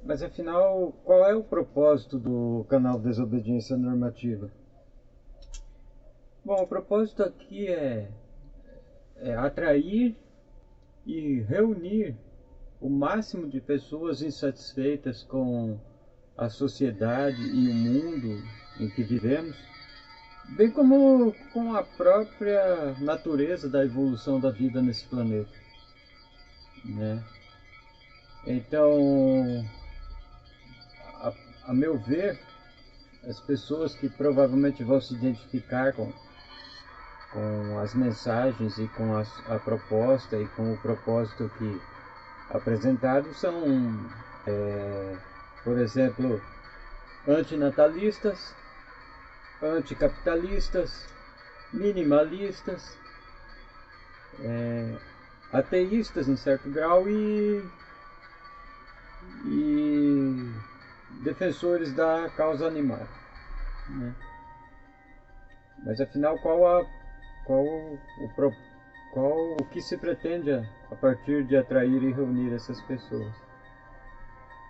Mas afinal, qual é o propósito do canal Desobediência Normativa? Bom, o propósito aqui é atrair e reunir o máximo de pessoas insatisfeitas com a sociedade e o mundo em que vivemos, bem como com a própria natureza da evolução da vida nesse planeta, né? Então, a meu ver, as pessoas que provavelmente vão se identificar com as mensagens e com a proposta e com o propósito que apresentado são, por exemplo, antinatalistas, anticapitalistas, minimalistas, ateístas em certo grau e defensores da causa animal, né? Mas afinal, qual o que se pretende a partir de atrair e reunir essas pessoas?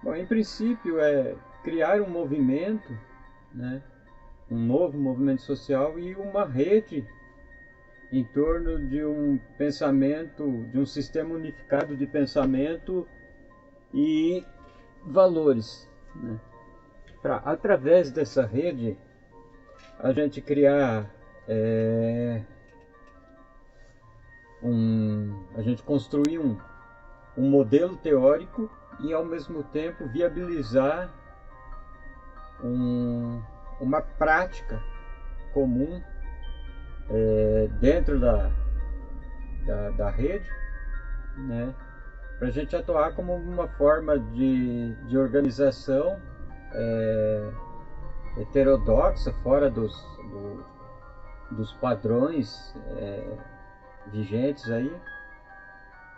Bom, em princípio é criar um movimento, né? Um novo movimento social e uma rede em torno de um pensamento, de um sistema unificado de pensamento e valores, né? Para, através dessa rede, a gente criar a gente construir um modelo teórico e ao mesmo tempo viabilizar uma prática comum dentro da rede, né? Para a gente atuar como uma forma de organização heterodoxa, fora dos padrões vigentes aí,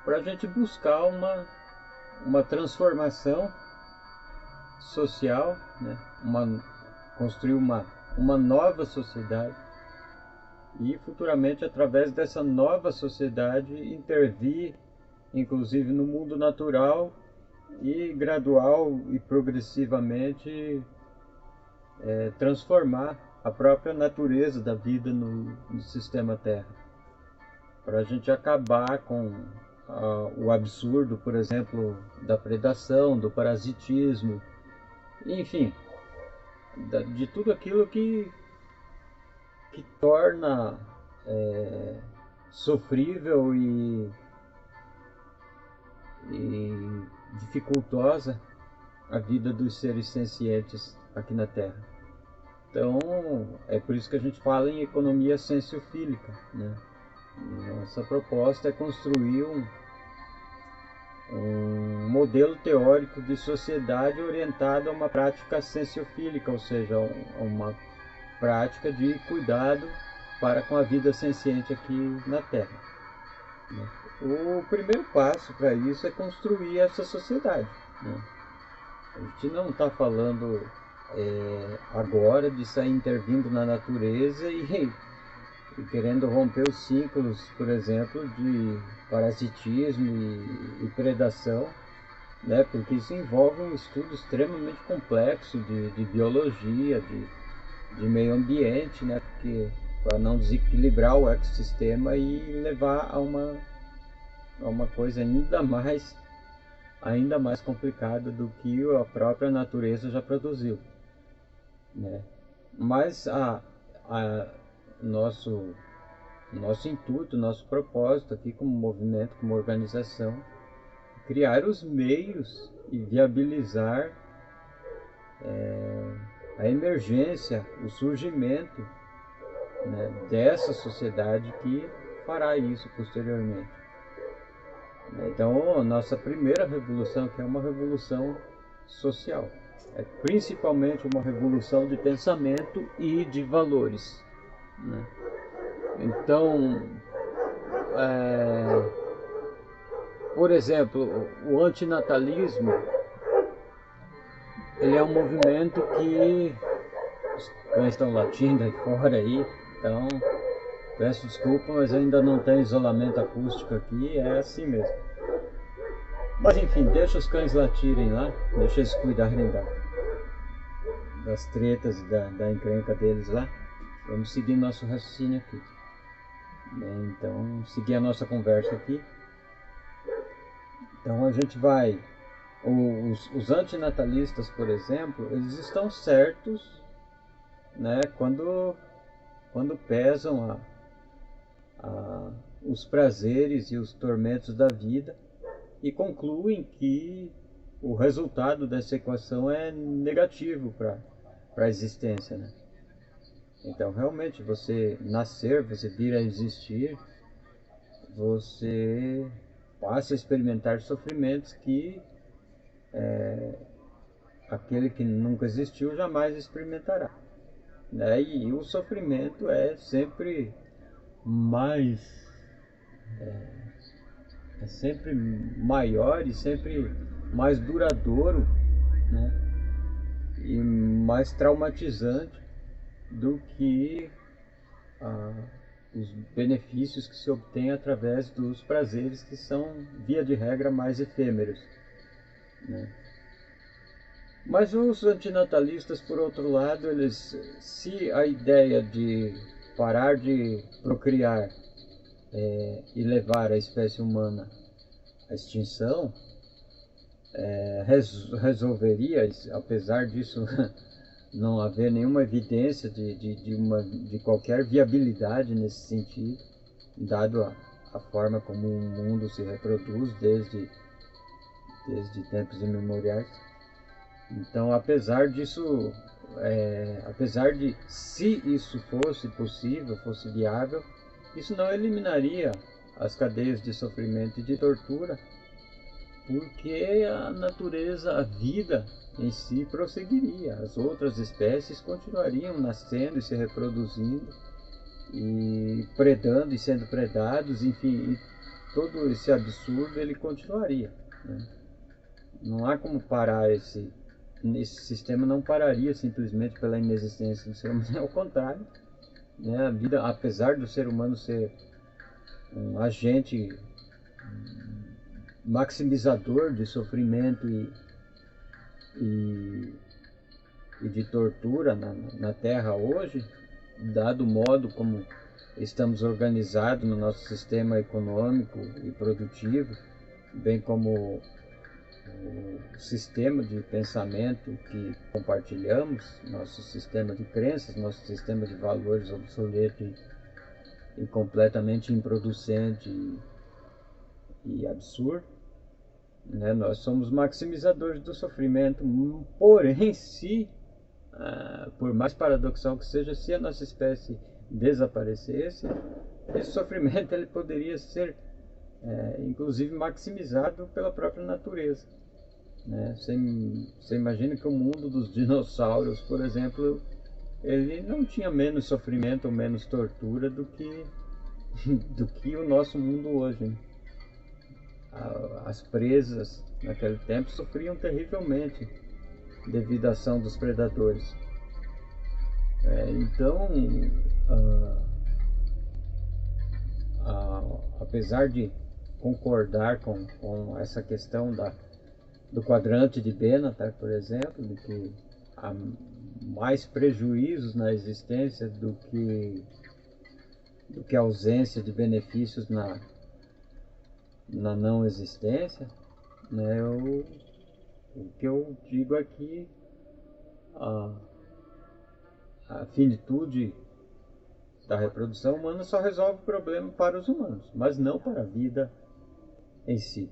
para a gente buscar uma transformação social, né? Construir uma nova sociedade e futuramente, através dessa nova sociedade, intervir inclusive no mundo natural e gradual e progressivamente transformar a própria natureza da vida no sistema Terra, para a gente acabar com o absurdo, por exemplo, da predação, do parasitismo, enfim, de tudo aquilo que torna sofrível e dificultosa a vida dos seres sencientes aqui na Terra. Então, é por isso que a gente fala em economia senciofílica, né? Nossa proposta é construir um modelo teórico de sociedade orientado a uma prática senciofílica, ou seja, uma prática de cuidado para com a vida senciente aqui na Terra, né? O primeiro passo para isso é construir essa sociedade, né? A gente não está falando agora de sair intervindo na natureza e querendo romper os ciclos, por exemplo, de parasitismo e predação, né? Porque isso envolve um estudo extremamente complexo de biologia, de meio ambiente, né? Porque para não desequilibrar o ecossistema e levar a uma coisa ainda mais complicada do que a própria natureza já produziu, né? Mas nosso intuito, nosso propósito aqui como movimento, como organização, criar os meios e viabilizar a emergência, o surgimento, né, dessa sociedade que fará isso posteriormente. Então, a nossa primeira revolução, que é uma revolução social, é principalmente uma revolução de pensamento e de valores, né? Então, por exemplo, o antinatalismo, ele é um movimento que os cães estão latindo aí fora aí, então peço desculpa, mas ainda não tem isolamento acústico aqui, é assim mesmo. Mas enfim, deixa os cães latirem lá, deixa eles cuidarem das tretas, da encrenca deles lá. Vamos seguir nosso raciocínio aqui. Então, seguir a nossa conversa aqui. Então a gente vai... Os antinatalistas, por exemplo, eles estão certos, né, quando pesam os prazeres e os tormentos da vida e concluem que o resultado dessa equação é negativo para a existência, né? Então, realmente, você nascer, você vir a existir, você passa a experimentar sofrimentos que aquele que nunca existiu jamais experimentará, né? E o sofrimento é sempre mais é sempre maior e sempre mais duradouro, né? E mais traumatizante do que os benefícios que se obtém através dos prazeres, que são, via de regra, mais efêmeros, né? Mas os antinatalistas, por outro lado, eles, se a ideia de parar de procriar e levar a espécie humana à extinção resolveria, apesar disso não haver nenhuma evidência de qualquer viabilidade nesse sentido, dado a forma como o mundo se reproduz desde tempos imemoriais. Então, apesar disso, apesar de, se isso fosse possível, fosse viável, isso não eliminaria as cadeias de sofrimento e de tortura, porque a natureza, a vida em si prosseguiria, as outras espécies continuariam nascendo e se reproduzindo e predando e sendo predados, enfim, e todo esse absurdo ele continuaria, né? Não há como parar esse sistema, não pararia simplesmente pela inexistência do ser humano, ao contrário, né? A vida, apesar do ser humano ser um agente maximizador de sofrimento e de tortura na Terra hoje, dado o modo como estamos organizados no nosso sistema econômico e produtivo, bem como o sistema de pensamento que compartilhamos, nosso sistema de crenças, nosso sistema de valores obsoleto e completamente improducente e absurdo, né? Nós somos maximizadores do sofrimento, porém, se, por mais paradoxal que seja, se a nossa espécie desaparecesse, esse sofrimento ele poderia ser inclusive maximizado pela própria natureza, né? Você imagina que o mundo dos dinossauros, por exemplo, ele não tinha menos sofrimento ou menos tortura do que o nosso mundo hoje, né? As presas naquele tempo sofriam terrivelmente devido à ação dos predadores. Então, apesar de concordar com essa questão do quadrante de Benatar, por exemplo, de que há mais prejuízos na existência do que ausência de benefícios na não existência, né? O que eu digo aqui, a finitude da reprodução humana só resolve o problema para os humanos, mas não para a vida em si.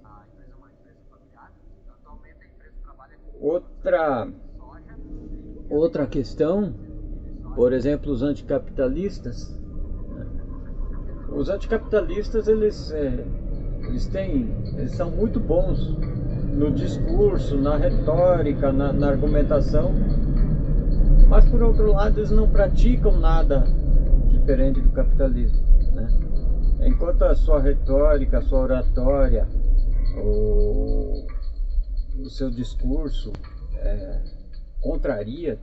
Outra questão, por exemplo, os anticapitalistas. Os anticapitalistas, eles são muito bons no discurso, na retórica, na argumentação, mas por outro lado eles não praticam nada diferente do capitalismo, né? Enquanto a sua retórica, a sua oratória, o seu discurso contraria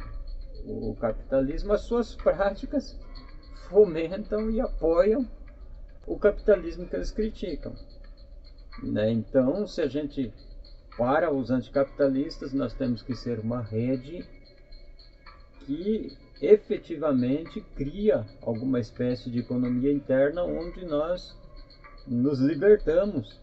o capitalismo, as suas práticas fomentam e apoiam o capitalismo que eles criticam, né? Então, se a gente para os anticapitalistas, nós temos que ser uma rede que efetivamente cria alguma espécie de economia interna onde nós nos libertamos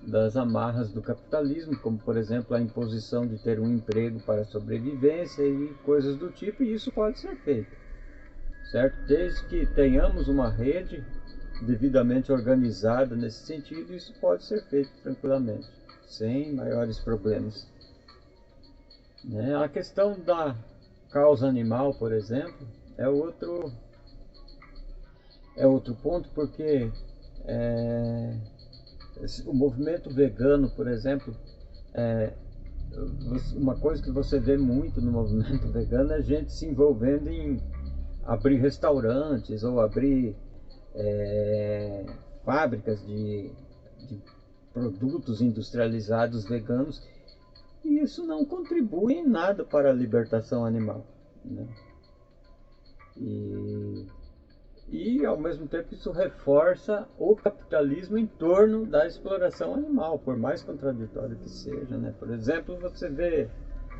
das amarras do capitalismo, como por exemplo a imposição de ter um emprego para sobrevivência e coisas do tipo, e isso pode ser feito, certo? Desde que tenhamos uma rede devidamente organizada nesse sentido, isso pode ser feito tranquilamente, sem maiores problemas, né? A questão da causa animal, por exemplo, é outro ponto, porque o movimento vegano, por exemplo, uma coisa que você vê muito no movimento vegano é gente se envolvendo em abrir restaurantes ou abrir fábricas de produtos industrializados veganos, e isso não contribui em nada para a libertação animal, né? E ao mesmo tempo isso reforça o capitalismo em torno da exploração animal, por mais contraditório que seja, né? Por exemplo, você vê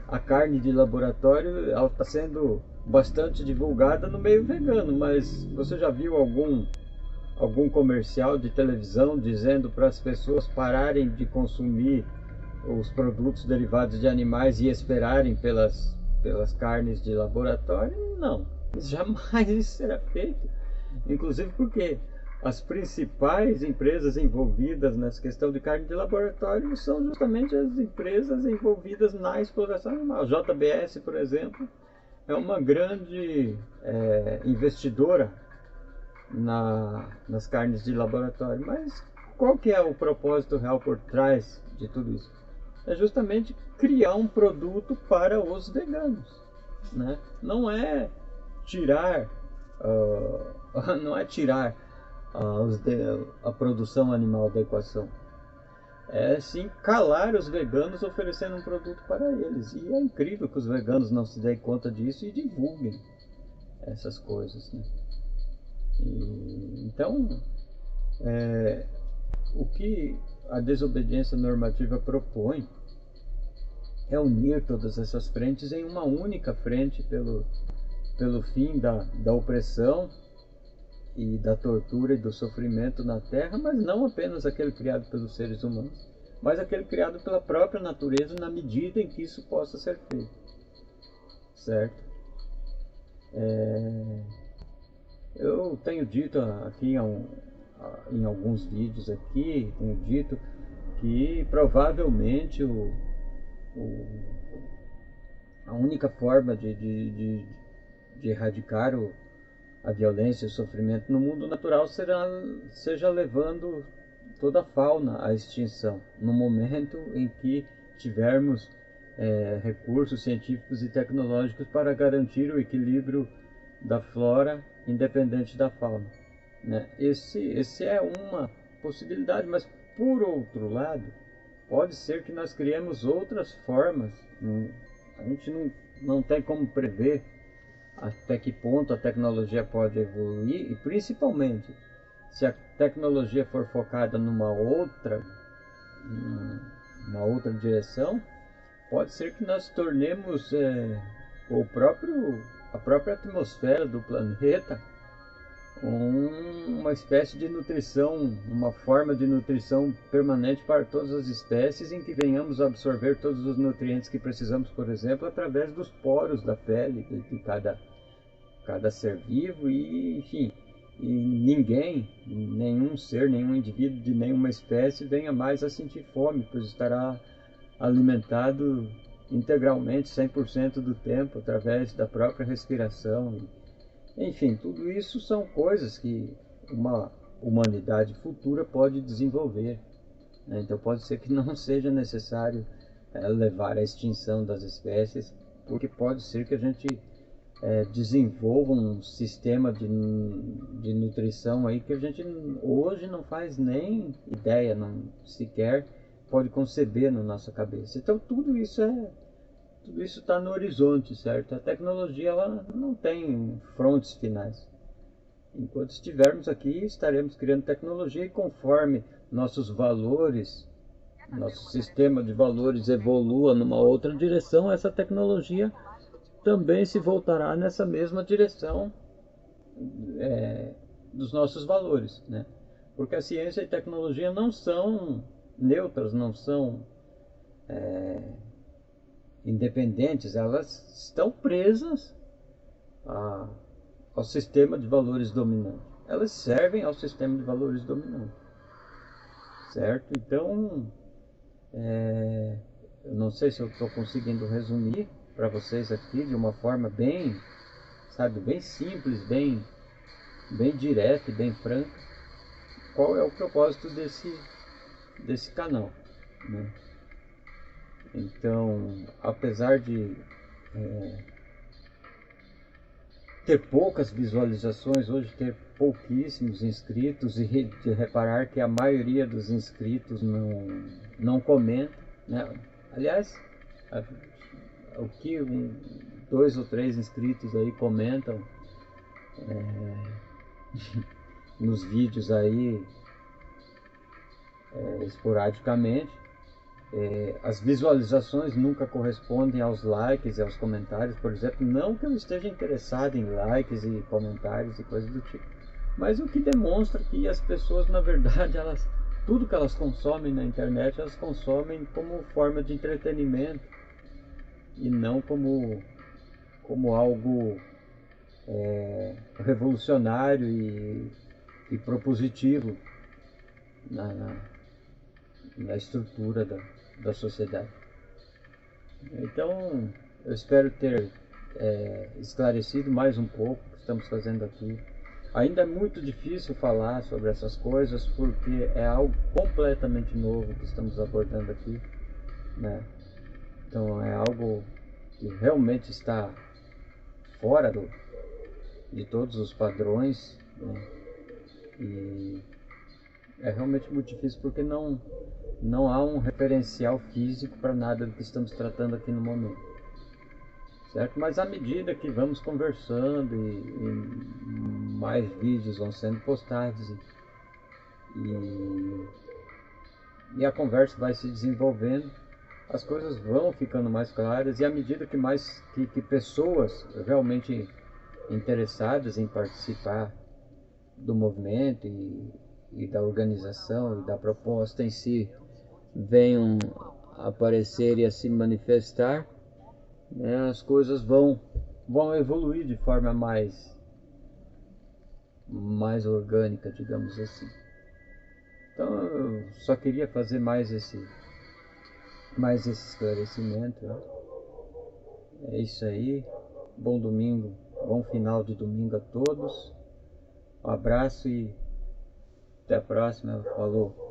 a carne de laboratório, ela está sendo bastante divulgada no meio vegano, mas você já viu algum comercial de televisão dizendo para as pessoas pararem de consumir os produtos derivados de animais e esperarem pelas carnes de laboratório? Não, jamais isso será feito. Inclusive porque as principais empresas envolvidas nessa questão de carne de laboratório são justamente as empresas envolvidas na exploração animal. A JBS, por exemplo, é uma grande investidora nas carnes de laboratório. Mas qual que é o propósito real por trás de tudo isso? É justamente criar um produto para os veganos, né? Não é tirar a produção animal da equação. É sim calar os veganos oferecendo um produto para eles. E é incrível que os veganos não se deem conta disso e divulguem essas coisas, né? Então, o que a desobediência normativa propõe é unir todas essas frentes em uma única frente pelo fim da opressão e da tortura e do sofrimento na Terra, mas não apenas aquele criado pelos seres humanos, mas aquele criado pela própria natureza, na medida em que isso possa ser feito, certo? Eu tenho dito aqui em alguns vídeos aqui, tenho dito que provavelmente a única forma de erradicar a violência e o sofrimento no mundo natural seja levando toda a fauna à extinção, no momento em que tivermos recursos científicos e tecnológicos para garantir o equilíbrio da flora independente da fauna, né? Esse é uma possibilidade, mas por outro lado, pode ser que nós criemos outras formas. A gente não tem como prever até que ponto a tecnologia pode evoluir, e principalmente se a tecnologia for focada numa outra direção, pode ser que nós tornemos a própria atmosfera do planeta uma espécie de nutrição, uma forma de nutrição permanente para todas as espécies, em que venhamos a absorver todos os nutrientes que precisamos, por exemplo, através dos poros da pele de cada ser vivo, e enfim, e nenhum ser, nenhum indivíduo de nenhuma espécie venha mais a sentir fome, pois estará alimentado integralmente 100% do tempo através da própria respiração. Enfim, tudo isso são coisas que uma humanidade futura pode desenvolver, né? Então pode ser que não seja necessário levar à extinção das espécies, porque pode ser que a gente desenvolva um sistema de nutrição aí que a gente hoje não faz nem ideia, não sequer pode conceber na nossa cabeça. Então tudo isso está no horizonte, certo? A tecnologia ela não tem frontes finais. Enquanto estivermos aqui, estaremos criando tecnologia, e conforme nossos valores nosso sistema de valores evolua numa outra direção, essa tecnologia também se voltará nessa mesma direção dos nossos valores, né? Porque a ciência e a tecnologia não são neutras, não são independentes, elas estão presas ao sistema de valores dominante. Elas servem ao sistema de valores dominante, certo? Então, eu não sei se eu estou conseguindo resumir para vocês aqui de uma forma bem, sabe, bem simples, bem direta e bem franca, qual é o propósito desse canal, né? Então, apesar de ter poucas visualizações, hoje ter pouquíssimos inscritos, e de reparar que a maioria dos inscritos não comenta, né? Aliás, o que dois ou três inscritos aí comentam nos vídeos aí esporadicamente, as visualizações nunca correspondem aos likes e aos comentários, por exemplo. Não que eu esteja interessado em likes e comentários e coisas do tipo, mas o que demonstra que as pessoas, na verdade, tudo que elas consomem na internet, elas consomem como forma de entretenimento e não como algo revolucionário e propositivo na estrutura da sociedade. Então, eu espero ter esclarecido mais um pouco o que estamos fazendo aqui. Ainda é muito difícil falar sobre essas coisas, porque é algo completamente novo que estamos abordando aqui, né? Então, é algo que realmente está fora de todos os padrões, né? E é realmente muito difícil porque não há um referencial físico para nada do que estamos tratando aqui no momento, certo? Mas à medida que vamos conversando e mais vídeos vão sendo postados e a conversa vai se desenvolvendo, as coisas vão ficando mais claras, e à medida que pessoas realmente interessadas em participar do movimento e da organização e da proposta em si venham a aparecer e a se manifestar, né, as coisas vão evoluir de forma mais orgânica, digamos assim. Então eu só queria fazer mais esse esclarecimento, né? É isso aí. Bom domingo, bom final de domingo a todos. Um abraço e até a próxima. Falou.